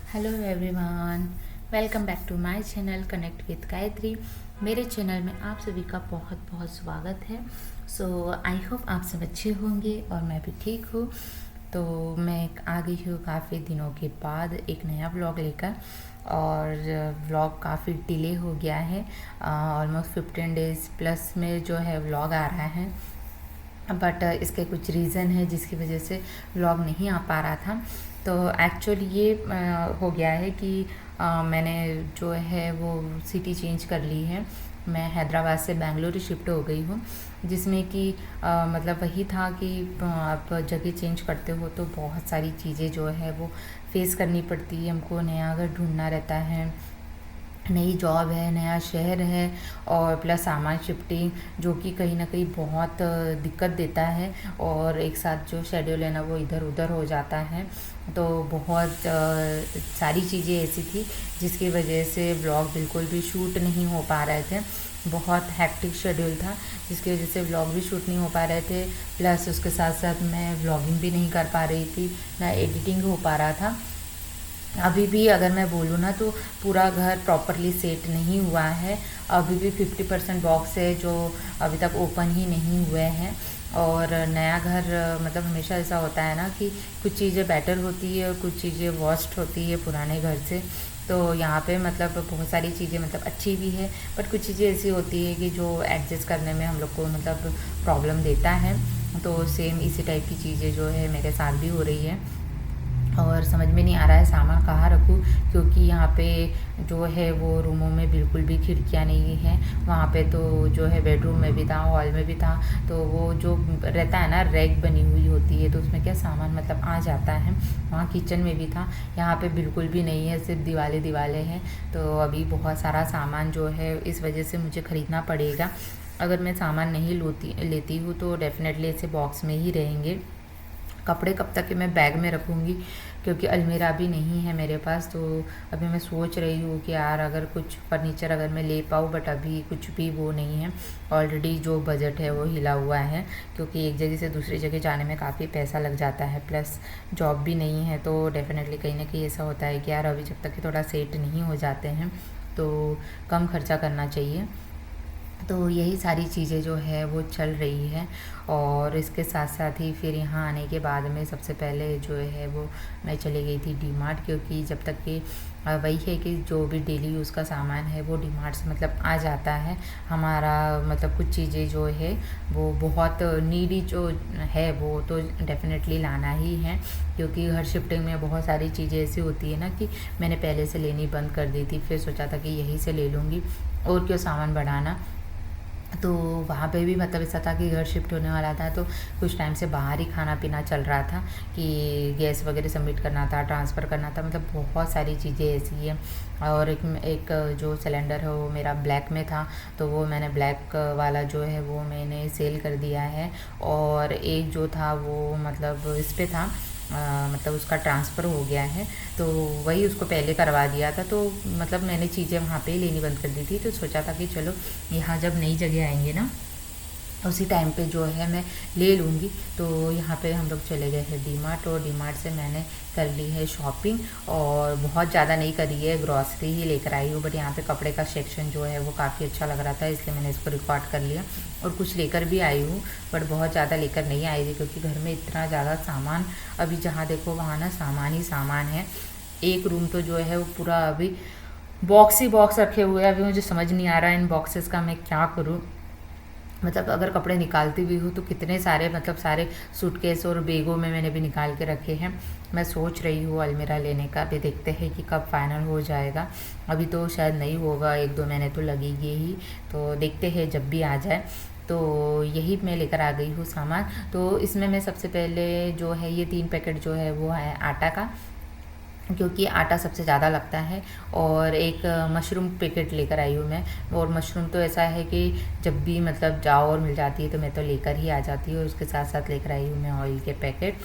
Hello everyone, welcome back to my channel connect with Gayatri. मेरे channel में आप सभी का बहुत बहुत स्वागत है। सो आई होप आप सब अच्छे होंगे और मैं भी ठीक हूँ। तो मैं आ गई हूँ काफ़ी दिनों के बाद एक नया व्लॉग लेकर, और व्लॉग काफ़ी डिले हो गया है। ऑलमोस्ट 15 डेज़ प्लस में जो है व्लॉग आ रहा है, बट इसके कुछ रीज़न है जिसकी वजह से व्लॉग नहीं आ पा रहा था। तो एक्चुअली ये हो गया है कि मैंने जो है वो सिटी चेंज कर ली है। मैं हैदराबाद से बेंगलुरु शिफ्ट हो गई हूँ, जिसमें कि मतलब वही था कि आप जगह चेंज करते हो तो बहुत सारी चीज़ें जो है वो फेस करनी पड़ती है। हमको नया घर ढूंढना रहता है, नई जॉब है, नया शहर है, और प्लस सामान शिफ्टिंग, जो कि कहीं ना कहीं बहुत दिक्कत देता है। और एक साथ जो शेड्यूल है ना वो इधर उधर हो जाता है। तो बहुत सारी चीज़ें ऐसी थी जिसकी वजह से व्लॉग बिल्कुल भी शूट नहीं हो पा रहे थे। बहुत हैक्टिक शेड्यूल था जिसकी वजह से व्लॉग भी शूट नहीं हो पा रहे थे। प्लस उसके साथ साथ मैं व्लॉगिंग भी नहीं कर पा रही थी, ना एडिटिंग हो पा रहा था। अभी भी अगर मैं बोलूँ ना तो पूरा घर प्रॉपरली सेट नहीं हुआ है। अभी भी 50% बॉक्स है जो अभी तक ओपन ही नहीं हुए हैं। और नया घर मतलब हमेशा ऐसा होता है ना कि कुछ चीज़ें बेटर होती है और कुछ चीज़ें वर्स्ट होती है पुराने घर से। तो यहाँ पे मतलब बहुत सारी चीज़ें मतलब अच्छी भी है, बट कुछ चीज़ें ऐसी होती है कि जो एडजस्ट करने में हम लोग को मतलब प्रॉब्लम देता है। तो सेम इसी टाइप की चीज़ें जो है मेरे साथ भी हो रही है, और समझ में नहीं आ रहा है सामान कहाँ रखूँ, क्योंकि यहाँ पे जो है वो रूमों में बिल्कुल भी खिड़कियाँ नहीं हैं। वहाँ पे तो जो है बेडरूम में भी था, हॉल में भी था, तो वो जो रहता है ना रैक बनी हुई होती है तो उसमें क्या सामान मतलब आ जाता है। वहाँ किचन में भी था, यहाँ पे बिल्कुल भी नहीं है, सिर्फ दीवारें दीवारें हैं। तो अभी बहुत सारा सामान जो है इस वजह से मुझे ख़रीदना पड़ेगा। अगर मैं सामान नहीं लेती हूँ तो डेफ़िनेटली ऐसे बॉक्स में ही रहेंगे। कपड़े कब तक के मैं बैग में रखूँगी, क्योंकि अलमीरा भी नहीं है मेरे पास। तो अभी मैं सोच रही हूँ कि यार अगर कुछ फर्नीचर अगर मैं ले पाऊँ, बट अभी कुछ भी वो नहीं है। ऑलरेडी जो बजट है वो हिला हुआ है, क्योंकि एक जगह से दूसरी जगह जाने में काफ़ी पैसा लग जाता है, प्लस जॉब भी नहीं है। तो डेफ़िनेटली कहीं ना कहीं ऐसा होता है कि यार अभी जब तक कि थोड़ा सेट नहीं हो जाते हैं तो कम खर्चा करना चाहिए। तो यही सारी चीज़ें जो है वो चल रही है। और इसके साथ साथ ही फिर यहाँ आने के बाद में सबसे पहले जो है वो मैं चली गई थी डी मार्ट, क्योंकि जब तक कि वही है कि जो भी डेली यूज़ का सामान है वो डी मार्ट से मतलब आ जाता है हमारा। मतलब कुछ चीज़ें जो है वो बहुत नीडी जो है वो तो डेफ़िनेटली लाना ही है, क्योंकि हर शिफ्टिंग में बहुत सारी चीज़ें ऐसी होती है ना कि मैंने पहले से लेनी बंद कर दी थी, फिर सोचा था कि यहीं से ले लूँगी और क्यों सामान बढ़ाना। तो वहाँ पे भी मतलब ऐसा था कि घर शिफ्ट होने वाला था, तो कुछ टाइम से बाहर ही खाना पीना चल रहा था कि गैस वगैरह सबमिट करना था, ट्रांसफ़र करना था, मतलब बहुत सारी चीज़ें ऐसी हैं। और एक जो सिलेंडर है वो मेरा ब्लैक में था, तो वो मैंने ब्लैक वाला जो है वो मैंने सेल कर दिया है। और एक जो था वो मतलब इस पे था, मतलब उसका ट्रांसफ़र हो गया है, तो वही उसको पहले करवा दिया था। तो मतलब मैंने चीज़ें वहाँ पे ही लेनी बंद कर दी थी। तो सोचा था कि चलो यहाँ जब नई जगह आएंगे ना उसी टाइम पे जो है मैं ले लूँगी। तो यहाँ पे हम लोग चले गए हैं डी मार्ट, और डी मार्ट से मैंने कर ली है शॉपिंग। और बहुत ज़्यादा नहीं करी है, ग्रॉसरी ही लेकर आई हूँ, बट यहाँ पे कपड़े का सेक्शन जो है वो काफ़ी अच्छा लग रहा था, इसलिए मैंने इसको रिकॉर्ड कर लिया। और कुछ लेकर भी आई हूँ, बट बहुत ज़्यादा लेकर नहीं आई थी, क्योंकि घर में इतना ज़्यादा सामान, अभी जहाँ देखो वहाँ ना सामान ही सामान है। एक रूम तो जो है वो पूरा अभी बॉक्स ही बॉक्स रखे हुए हैं। अभी मुझे समझ नहीं आ रहा है इन बॉक्सेस का मैं क्या करूँ। मतलब अगर कपड़े निकालती भी हूँ तो कितने सारे मतलब सारे सूटकेस और बैगों में मैंने भी निकाल के रखे हैं। मैं सोच रही हूँ अलमीरा लेने का, अभी देखते हैं कि कब फाइनल हो जाएगा। अभी तो शायद नहीं होगा, 1-2 महीने तो लगेंगे ही, तो देखते हैं जब भी आ जाए। तो यही मैं लेकर आ गई हूँ सामान। तो इसमें मैं सबसे पहले जो है ये 3 पैकेट जो है वो है आटा का, क्योंकि आटा सबसे ज़्यादा लगता है। और एक मशरूम पैकेट लेकर आई हूँ मैं। और मशरूम तो ऐसा है कि जब भी मतलब जाओ और मिल जाती है तो मैं तो लेकर ही आ जाती हूँ। उसके साथ साथ लेकर आई हूँ मैं ऑयल के पैकेट,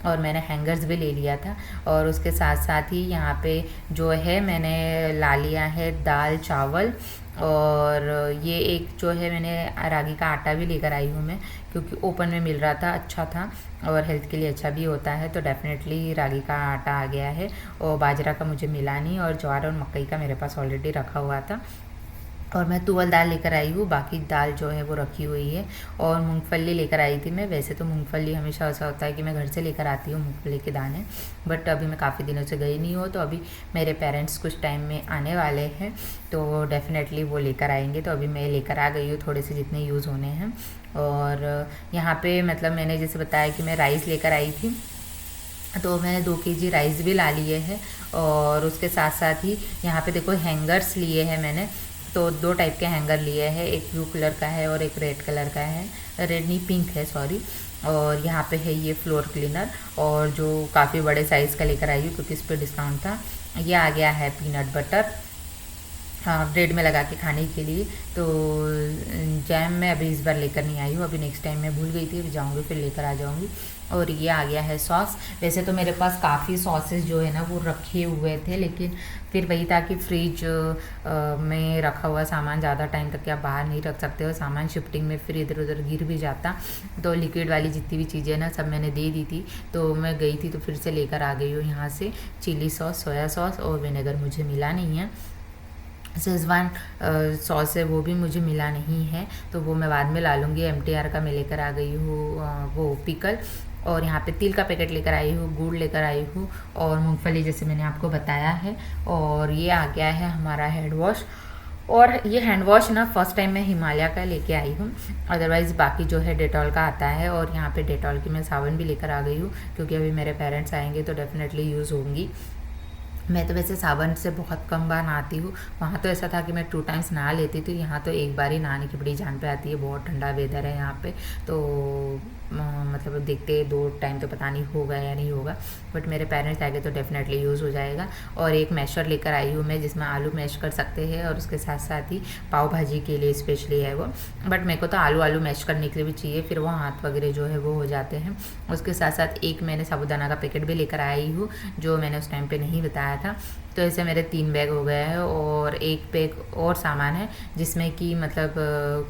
और मैंने हैंगर्स भी ले लिया था। और उसके साथ साथ ही यहाँ पे जो है मैंने ला लिया है दाल चावल और ये एक जो है मैंने रागी का आटा भी लेकर आई हूँ मैं, क्योंकि ओपन में मिल रहा था, अच्छा था और हेल्थ के लिए अच्छा भी होता है। तो डेफ़िनेटली रागी का आटा आ गया है, और बाजरा का मुझे मिला नहीं, और ज्वार और मकई का मेरे पास ऑलरेडी रखा हुआ था। और मैं तुअर दाल लेकर आई हूँ, बाकी दाल जो है वो रखी हुई है। और मूंगफली लेकर आई थी मैं। वैसे तो मूंगफली हमेशा ऐसा होता है कि मैं घर से लेकर आती हूँ मूंगफली के दाने, बट अभी मैं काफ़ी दिनों से गई नहीं हूँ, तो अभी मेरे पेरेंट्स कुछ टाइम में आने वाले हैं, तो डेफ़िनेटली वो लेकर आएंगे। तो अभी मैं लेकर आ गई हूँ थोड़े से जितने यूज़ होने हैं। और यहाँ पे मतलब मैंने जैसे बताया कि मैं राइस लेकर आई थी, तो मैंने 2 kg राइस भी ला लिए हैं। और उसके साथ साथ ही यहाँ पे देखो हैंगर्स लिए हैं मैंने। तो 2 टाइप के हैंगर लिए हैं, एक ब्लू कलर का है और एक रेड कलर का है, रेड नहीं पिंक है सॉरी। और यहाँ पे है ये फ्लोर क्लीनर, और जो काफ़ी बड़े साइज़ का लेकर आई हूँ क्योंकि इस पर डिस्काउंट था। ये आ गया है पीनट बटर, हाँ ब्रेड में लगा के खाने के लिए। तो जैम मैं अभी इस बार लेकर नहीं आई हूँ, अभी नेक्स्ट टाइम मैं भूल गई थी, अभी जाऊँगी फिर लेकर आ जाऊँगी। और ये आ गया है सॉस। वैसे तो मेरे पास काफ़ी सॉसेस जो है ना वो रखे हुए थे, लेकिन फिर वही था कि फ्रिज में रखा हुआ सामान ज़्यादा टाइम तक आप बाहर नहीं रख सकते हो, सामान शिफ्टिंग में फिर इधर उधर गिर भी जाता। तो लिक्विड वाली जितनी भी चीज़ें ना सब मैंने दे दी थी, तो मैं गई थी तो फिर से लेकर आ गई हूँ यहाँ से। चिली सॉस, सोया सॉस और विनेगर मुझे मिला नहीं है। शेज़वान सॉस है वो भी मुझे मिला नहीं है, तो वो मैं बाद में ला लूँगी। MTR का मैं लेकर आ गई हूँ वो पिकल। और यहाँ पे तिल का पैकेट लेकर आई हूँ, गुड़ लेकर आई हूँ, और मूंगफली जैसे मैंने आपको बताया है। और ये आ गया है हमारा हैंड वॉश। और ये हैंड वॉश ना फर्स्ट टाइम मैं हिमालय का लेके आई हूँ, अदरवाइज़ बाकी जो है डेटॉल का आता है। और यहाँ पे डेटॉल की मैं साबुन भी लेकर आ गई हूँ, क्योंकि अभी मेरे पेरेंट्स आएंगे तो डेफिनेटली यूज़ होंगी। मैं तो वैसे सावन से बहुत कम बार नहाती हूँ। वहाँ तो ऐसा था कि मैं 2 टाइम्स नहा लेती थी, यहाँ तो एक बार ही नहाने की बड़ी जान पे आती है। बहुत ठंडा वेदर है यहाँ पे, तो मतलब देखते 2 टाइम तो पता नहीं होगा या नहीं होगा, बट मेरे पेरेंट्स आएंगे तो डेफिनेटली यूज़ हो जाएगा। और एक मैशर लेकर आई हूँ मैं, जिसमें आलू मैश कर सकते हैं, और उसके साथ साथ ही पाव भाजी के लिए स्पेशली है वो। बट मेरे को तो आलू मैश करने के लिए भी चाहिए, फिर वो हाथ वगैरह जो है वो हो जाते हैं। उसके साथ साथ एक मैंने साबूदाना का पैकेट भी लेकर आई हूँ, जो मैंने उस टाइम पे नहीं बताया था। तो ऐसे मेरे 3 बैग हो गए हैं, और एक बैग और सामान है जिसमें कि मतलब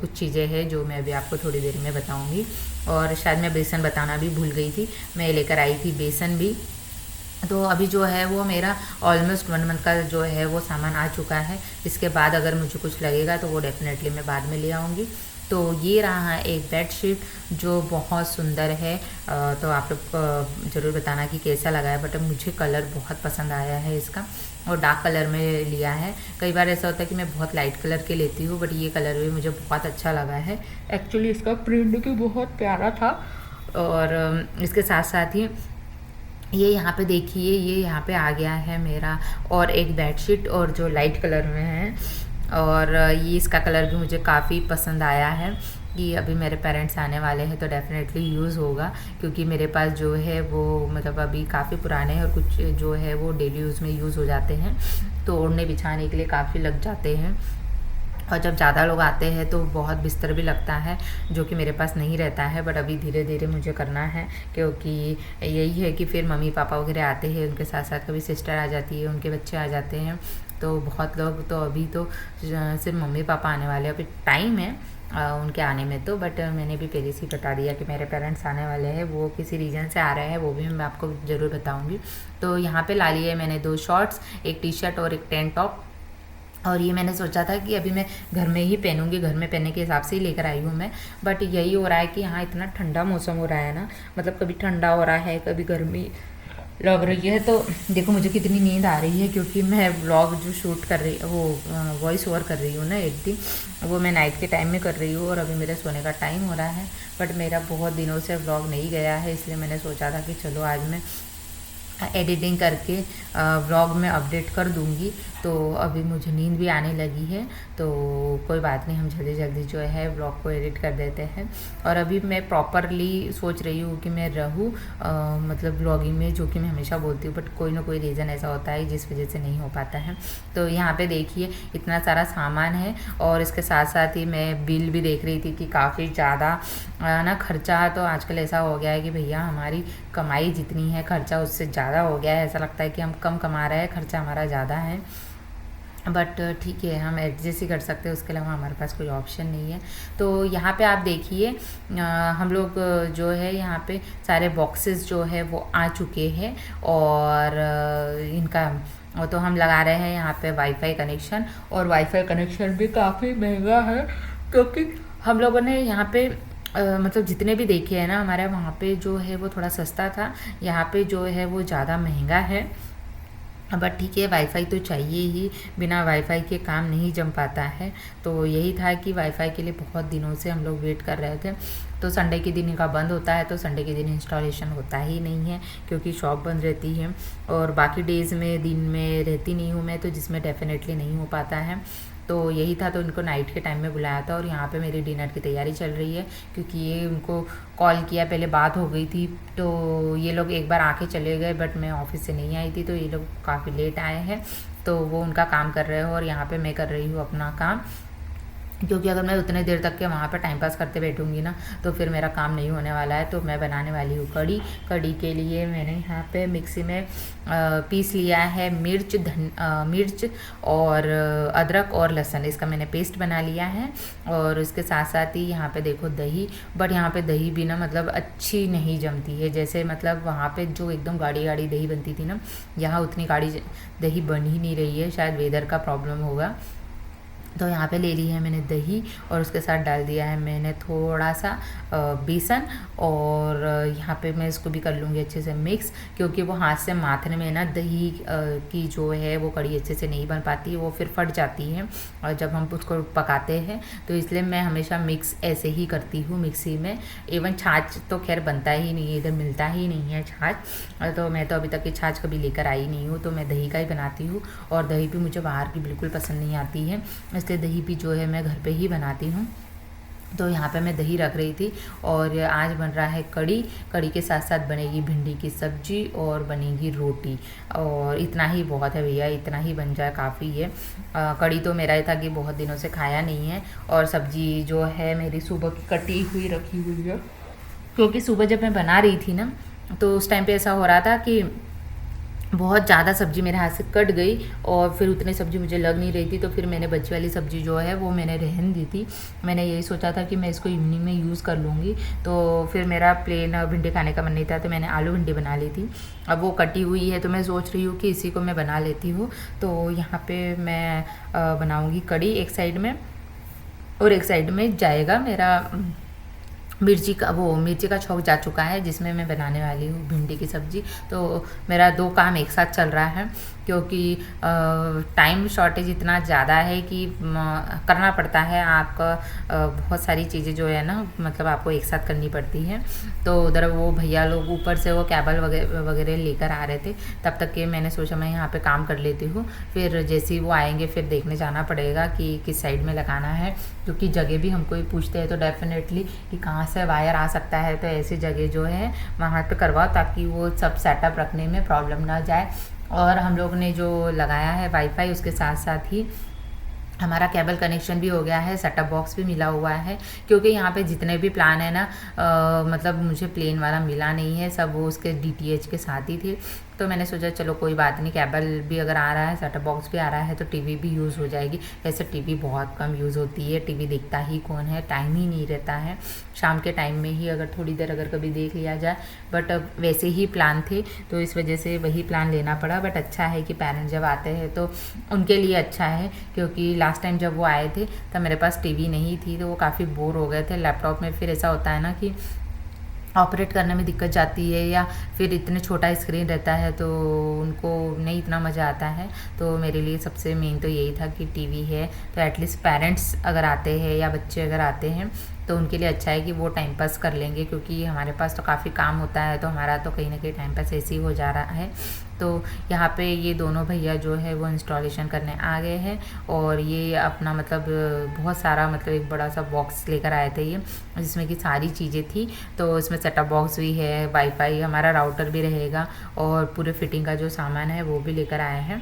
कुछ चीज़ें हैं जो मैं अभी आपको थोड़ी देर में बताऊंगी। और शायद मैं बेसन बताना भी भूल गई थी, मैं लेकर आई थी बेसन भी। तो अभी जो है वो मेरा ऑलमोस्ट 1 मंथ का जो है वो सामान आ चुका है। इसके बाद अगर मुझे कुछ लगेगा तो वो डेफिनेटली मैं बाद में ले आऊँगी। तो ये रहा एक बेडशीट जो बहुत सुंदर है। तो आप लोग ज़रूर बताना कि कैसा लगा है, बट मुझे कलर बहुत पसंद आया है इसका, और डार्क कलर में लिया है। कई बार ऐसा होता है कि मैं बहुत लाइट कलर के लेती हूँ, बट ये कलर भी मुझे बहुत अच्छा लगा है। एक्चुअली इसका प्रिंट भी बहुत प्यारा था। और इसके साथ साथ ही ये यहाँ पे देखिए, ये यहाँ पे आ गया है मेरा और एक बेडशीट, और जो लाइट कलर में है। और ये इसका कलर भी मुझे काफ़ी पसंद आया है। कि अभी मेरे पेरेंट्स आने वाले हैं तो डेफ़िनेटली यूज़ होगा, क्योंकि मेरे पास जो है वो मतलब अभी काफ़ी पुराने हैं, और कुछ जो है वो डेली यूज़ में यूज़ हो जाते हैं, तो ओढ़ने बिछाने के लिए काफ़ी लग जाते हैं। और जब ज़्यादा लोग आते हैं तो बहुत बिस्तर भी लगता है, जो कि मेरे पास नहीं रहता है, बट अभी धीरे धीरे मुझे करना है, क्योंकि यही है कि फिर मम्मी पापा वगैरह आते हैं, उनके साथ साथ कभी सिस्टर आ जाती है, उनके बच्चे आ जाते हैं, तो बहुत लोग, तो अभी तो सिर्फ मम्मी पापा आने वाले हैं, अभी टाइम है उनके आने में तो। बट मैंने भी पहले से ही बता दिया कि मेरे पेरेंट्स आने वाले हैं, वो किसी रीजन से आ रहे हैं, वो भी मैं आपको ज़रूर बताऊँगी। तो यहाँ पर ला लिए मैंने 2 शॉर्ट्स, एक टी-शर्ट और एक टैंक टॉप। और ये मैंने सोचा था कि अभी मैं घर में ही पहनूंगी, घर में पहनने के हिसाब से ही लेकर आई हूँ मैं। बट यही हो रहा है कि यहाँ इतना ठंडा मौसम हो रहा है ना, मतलब कभी ठंडा हो रहा है, कभी गर्मी लग रही है। तो देखो मुझे कितनी नींद आ रही है, क्योंकि मैं व्लॉग जो शूट कर रही वो वॉइस ओवर कर रही हूँ ना एडिटिंग, वो मैं नाइट के टाइम में कर रही हूँ, और अभी मेरे सोने का टाइम हो रहा है। बट मेरा बहुत दिनों से व्लॉग नहीं गया है, इसलिए मैंने सोचा था कि चलो आज मैं एडिटिंग करके व्लॉग में अपडेट कर दूंगी। तो अभी मुझे नींद भी आने लगी है, तो कोई बात नहीं, हम जल्दी जल्दी जो है व्लॉग को एडिट कर देते हैं। और अभी मैं प्रॉपरली सोच रही हूँ कि मैं रहूँ मतलब व्लॉगिंग में, जो कि मैं हमेशा बोलती हूँ, बट कोई ना कोई रीज़न ऐसा होता है जिस वजह से नहीं हो पाता है। तो यहाँ पे देखिए इतना सारा सामान है, और इसके साथ साथ ही मैं बिल भी देख रही थी कि काफ़ी ज़्यादा ना खर्चा। तो आजकल ऐसा हो गया है कि भैया हमारी कमाई जितनी है खर्चा उससे ज़्यादा हो गया है, ऐसा लगता है कि हम कम कमा रहे हैं, खर्चा हमारा ज़्यादा है। बट ठीक है, हम एडजस्ट ही कर सकते हैं, उसके अलावा हमारे पास कोई ऑप्शन नहीं है। तो यहाँ पे आप देखिए हम लोग जो है यहाँ पे सारे बॉक्सेस जो है वो आ चुके हैं, और इनका तो हम लगा रहे हैं यहाँ पे वाईफाई कनेक्शन। और वाईफाई कनेक्शन भी काफ़ी महंगा है, क्योंकि हम लोगों ने यहाँ पे मतलब जितने भी देखे हैं ना, हमारे वहाँ पे जो है वो थोड़ा सस्ता था, यहाँ पे जो है वो ज़्यादा महंगा है। बट ठीक है, वाईफाई तो चाहिए ही, बिना वाईफाई के काम नहीं जम पाता है। तो यही था कि वाईफाई के लिए बहुत दिनों से हम लोग वेट कर रहे थे। तो संडे के दिन इनका बंद होता है, तो संडे के दिन इंस्टॉलेशन होता ही नहीं है, क्योंकि शॉप बंद रहती है। और बाकी डेज़ में दिन में रहती नहीं हूँ मैं, तो जिसमें डेफिनेटली नहीं हो पाता है। तो यही था, तो इनको नाइट के टाइम में बुलाया था। और यहाँ पे मेरी डिनर की तैयारी चल रही है, क्योंकि ये उनको कॉल किया, पहले बात हो गई थी। तो ये लोग एक बार आके चले गए, बट मैं ऑफिस से नहीं आई थी, तो ये लोग काफ़ी लेट आए हैं। तो वो उनका काम कर रहे हो, और यहाँ पे मैं कर रही हूँ अपना काम, क्योंकि अगर मैं उतने देर तक के वहाँ पर टाइम पास करते बैठूँगी ना, तो फिर मेरा काम नहीं होने वाला है। तो मैं बनाने वाली हूँ कड़ी। कड़ी के लिए मैंने यहाँ पे मिक्सी में पीस लिया है मिर्च और अदरक और लहसुन, इसका मैंने पेस्ट बना लिया है। और उसके साथ साथ ही यहाँ पे देखो दही, बट यहाँ पे दही भी ना मतलब अच्छी नहीं जमती है, जैसे मतलब वहाँ पे जो एकदम गाढ़ी गाढ़ी दही बनती थी ना, यहाँ उतनी गाढ़ी दही बन ही नहीं रही है, शायद वेदर का प्रॉब्लम होगा। तो यहाँ पे ले ली है मैंने दही, और उसके साथ डाल दिया है मैंने थोड़ा सा बेसन। और यहाँ पे मैं इसको भी कर लूँगी अच्छे से मिक्स, क्योंकि वो हाथ से माथने में ना दही की जो है वो कड़ी अच्छे से नहीं बन पाती, वो फिर फट जाती है और जब हम उसको पकाते हैं। तो इसलिए मैं हमेशा मिक्स ऐसे ही करती हूँ मिक्सी में। इवन छाछ तो खैर बनता ही नहीं है, इधर मिलता ही नहीं है छाछ, तो मैं तो अभी तक की छाछ कभी लेकर आई नहीं हूँ। तो मैं दही का ही बनाती हूँ, और दही भी मुझे बाहर की बिल्कुल पसंद नहीं आती है, इसलिए दही भी जो है मैं घर पे ही बनाती हूँ। तो यहाँ पे मैं दही रख रही थी, और आज बन रहा है कड़ी। कड़ी के साथ साथ बनेगी भिंडी की सब्जी और बनेगी रोटी, और इतना ही बहुत है भैया, इतना ही बन जाए काफ़ी है। कड़ी तो मेरा ही था कि बहुत दिनों से खाया नहीं है, और सब्जी जो है मेरी सुबह की कटी हुई रखी हुई है, क्योंकि सुबह जब मैं बना रही थी ना, तो उस टाइम पे ऐसा हो रहा था कि बहुत ज़्यादा सब्ज़ी मेरे हाथ से कट गई, और फिर उतनी सब्ज़ी मुझे लग नहीं रही थी। तो फिर मैंने बची वाली सब्ज़ी जो है वो मैंने रहन दी थी। मैंने यही सोचा था कि मैं इसको इवनिंग में यूज़ कर लूँगी। तो फिर मेरा प्लेन भिंडी खाने का मन नहीं था, तो मैंने आलू भिंडी बना ली थी। अब वो कटी हुई है, तो मैं सोच रही हूँ कि इसी को मैं बना लेती हूँ। तो यहाँ पर मैं बनाऊँगी कड़ी एक साइड में, और एक साइड में जाएगा मेरा मिर्ची का छौंक जा चुका है, जिसमें मैं बनाने वाली हूँ भिंडी की सब्ज़ी। तो मेरा 2 काम एक साथ चल रहा है, क्योंकि टाइम शॉर्टेज इतना ज़्यादा है कि करना पड़ता है आपका बहुत सारी चीज़ें जो है ना, मतलब आपको एक साथ करनी पड़ती हैं। तो उधर वो भैया लोग ऊपर से वो केबल वगैरह लेकर आ रहे थे, तब तक के मैंने सोचा मैं यहाँ पे काम कर लेती हूँ। फिर जैसे ही वो आएंगे फिर देखने जाना पड़ेगा कि किस साइड में लगाना है, क्योंकि जगह भी हमको ही पूछते हैं, तो डेफिनेटली कि कहाँ से वायर आ सकता है, तो ऐसी जगह जो है वहाँ पे करवाओ, ताकि वो सब सेटअप रखने में प्रॉब्लम ना जाए। और हम लोग ने जो लगाया है वाईफाई, उसके साथ साथ ही हमारा केबल कनेक्शन भी हो गया है, सेटअप बॉक्स भी मिला हुआ है, क्योंकि यहाँ पे जितने भी प्लान है ना मतलब मुझे प्लेन वाला मिला नहीं है, सब वो उसके DTH के साथ ही थे। तो मैंने सोचा चलो कोई बात नहीं, केबल भी अगर आ रहा है, सेटअप बॉक्स भी आ रहा है, तो टीवी भी यूज़ हो जाएगी। वैसे टीवी बहुत कम यूज़ होती है, टीवी देखता ही कौन है, टाइम ही नहीं रहता है। शाम के टाइम में ही अगर थोड़ी देर अगर कभी देख लिया जाए, बट अब वैसे ही प्लान थे, तो इस वजह से वही प्लान लेना पड़ा। बट अच्छा है कि पेरेंट्स जब आते हैं तो उनके लिए अच्छा है, क्योंकि लास्ट टाइम जब वो आए थे तब मेरे पास टीवी नहीं थी, तो वो काफ़ी बोर हो गए थे। लैपटॉप में फिर ऐसा होता है ना कि ऑपरेट करने में दिक्कत जाती है, या फिर इतने छोटा स्क्रीन रहता है, तो उनको नहीं इतना मज़ा आता है। तो मेरे लिए सबसे मेन तो यही था कि टीवी है, तो एटलीस्ट पेरेंट्स अगर आते हैं या बच्चे अगर आते हैं तो उनके लिए अच्छा है कि वो टाइम पास कर लेंगे, क्योंकि हमारे पास तो काफ़ी काम होता है, तो हमारा तो कहीं ना कहीं टाइम पास ऐसे ही हो जा रहा है। तो यहाँ पे ये दोनों भैया जो है वो इंस्टॉलेशन करने आ गए हैं, और ये अपना मतलब बहुत सारा मतलब एक बड़ा सा बॉक्स लेकर आए थे ये, जिसमें कि सारी चीज़ें थी। तो इसमें सेटअप बॉक्स भी है, वाईफाई, हमारा राउटर भी रहेगा, और पूरे फिटिंग का जो सामान है वो भी लेकर आए हैं।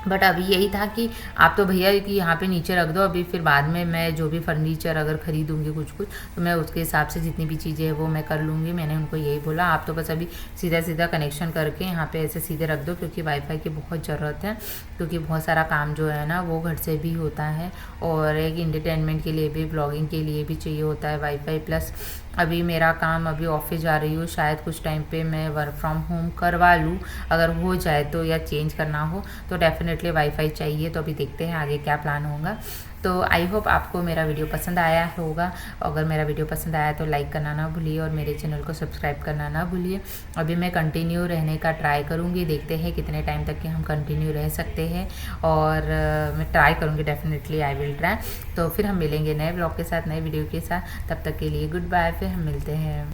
बट अभी यही था कि आप तो भैया कि यहाँ पे नीचे रख दो, अभी फिर बाद में मैं जो भी फर्नीचर अगर ख़रीदूँगी कुछ कुछ तो मैं उसके हिसाब से जितनी भी चीज़ें हैं वो मैं कर लूँगी। मैंने उनको यही बोला, आप तो बस अभी सीधा सीधा कनेक्शन करके यहाँ पे ऐसे सीधे रख दो, क्योंकि वाईफाई की बहुत ज़रूरत है, क्योंकि बहुत सारा काम जो है ना वो घर से भी होता है, और एक इंटरटेनमेंट के लिए भी, ब्लॉगिंग के लिए भी चाहिए होता है वाईफाई। प्लस अभी मेरा काम, अभी ऑफिस जा रही हूँ, शायद कुछ टाइम पे मैं वर्क फ्रॉम होम करवा लूँ, अगर हो जाए तो, या चेंज करना हो तो डेफिनेटली वाईफाई चाहिए। तो अभी देखते हैं आगे क्या प्लान होगा। तो आई होप आपको मेरा वीडियो पसंद आया होगा। अगर मेरा वीडियो पसंद आया तो लाइक करना ना भूलिए और मेरे चैनल को सब्सक्राइब करना ना भूलिए। अभी मैं कंटिन्यू रहने का ट्राई करूँगी, देखते हैं कितने टाइम तक कि हम कंटिन्यू रह सकते हैं, और मैं ट्राई करूँगी, डेफिनेटली आई विल ट्राई। तो फिर हम मिलेंगे नए ब्लॉग के साथ, नए वीडियो के साथ। तब तक के लिए गुड बाय, फिर हम मिलते हैं।